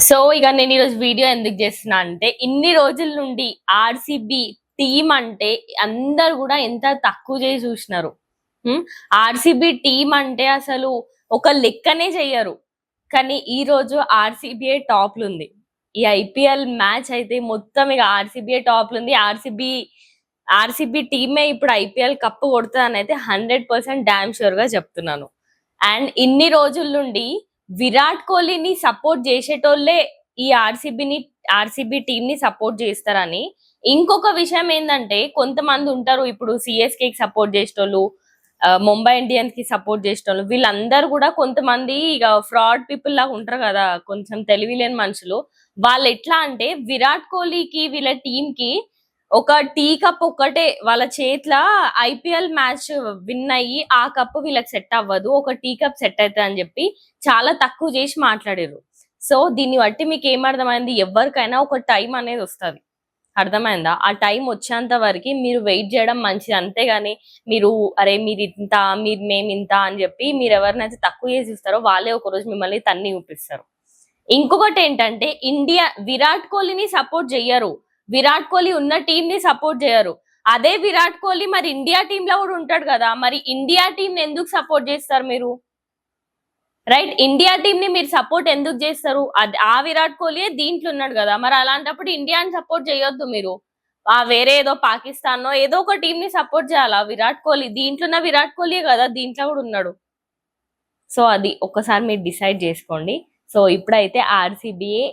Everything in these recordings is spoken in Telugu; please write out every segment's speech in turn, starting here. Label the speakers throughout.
Speaker 1: సో ఇక నేను ఈరోజు వీడియో ఎందుకు చేస్తున్నా అంటే, ఇన్ని రోజుల నుండి ఆర్సీబీ టీం అంటే అందరు కూడా ఎంత తక్కువ చేసి చూసినారు. ఆర్సీబీ టీం అంటే అసలు ఒక లెక్కనే చెయ్యరు. కానీ ఈ రోజు ఆర్సీబీఏ టాప్ ఉంది. ఈ ఐపీఎల్ మ్యాచ్ అయితే మొత్తం ఇక ఆర్సీబీఏ టాప్ ఉంది. ఆర్సీబీ టీమే ఇప్పుడు ఐపీఎల్ కప్పు కొడుతుందని అయితే 100% డామ్ షూర్ గా చెప్తున్నాను. అండ్ ఇన్ని రోజుల నుండి విరాట్ కోహ్లీని సపోర్ట్ చేసేటోళ్ళే ఈ ఆర్సీబీ టీం ని సపోర్ట్ చేస్తారని. ఇంకొక విషయం ఏంటంటే, కొంతమంది ఉంటారు ఇప్పుడు సిఎస్కే కి సపోర్ట్ చేసేటోళ్ళు, ముంబై ఇండియన్స్ కి సపోర్ట్ చేసేటోళ్ళు, వీళ్ళందరూ కూడా కొంతమంది ఇక ఫ్రాడ్ పీపుల్ లాగా ఉంటారు కదా, కొంచెం తెలివి లేని మనుషులు. వాళ్ళు ఎట్లా అంటే, విరాట్ కోహ్లీకి వీళ్ళ టీం కి ఒక టీ కప్ ఒక్కటే వాళ్ళ చేతిలో ఐపీఎల్ మ్యాచ్ విన్ అయ్యి ఆ కప్ వీళ్ళకి సెట్ అవ్వదు, ఒక టీ కప్ సెట్ అవుతుంది అని చెప్పి చాలా తక్కువ చేసి మాట్లాడారు. సో దీన్ని బట్టి మీకు ఏమర్థమైంది, ఎవరికైనా ఒక టైం అనేది వస్తుంది, అర్థమైందా? ఆ టైం వచ్చేంత వరకు మీరు వెయిట్ చేయడం మంచిది. అంతేగాని మీరు అరే మీరు ఇంత, మేము ఇంత అని చెప్పి మీరు ఎవరినైతే తక్కువ చేసి ఇస్తారో వాళ్ళే ఒకరోజు మిమ్మల్ని తన్ని చూపిస్తారు. ఇంకొకటి ఏంటంటే, విరాట్ కోహ్లీని సపోర్ట్ చెయ్యరు, విరాట్ కోహ్లీ ఉన్న టీం ని సపోర్ట్ చేయరు. అదే విరాట్ కోహ్లీ మరి ఇండియా టీమ్ లో కూడా ఉంటాడు కదా, మరి ఇండియా టీం ఎందుకు సపోర్ట్ చేస్తారు మీరు? రైట్, ఇండియా టీం ని మీరు సపోర్ట్ ఎందుకు చేస్తారు? ఆ విరాట్ కోహ్లీ దీంట్లో ఉన్నాడు కదా, మరి అలాంటప్పుడు ఇండియాని సపోర్ట్ చేయొద్దు మీరు. వేరే ఏదో పాకిస్తాన్ ఏదో ఒక టీం ని సపోర్ట్ చేయాలా? విరాట్ కోహ్లీ దీంట్లో ఉన్న విరాట్ కోహ్లీ కదా దీంట్లో కూడా ఉన్నాడు. సో అది ఒక్కసారి మీరు డిసైడ్ చేసుకోండి. సో ఇప్పుడైతే ఆర్సీబీఏ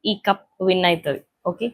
Speaker 1: ఈ కప్ విన్ అవుతుంది. ఓకే.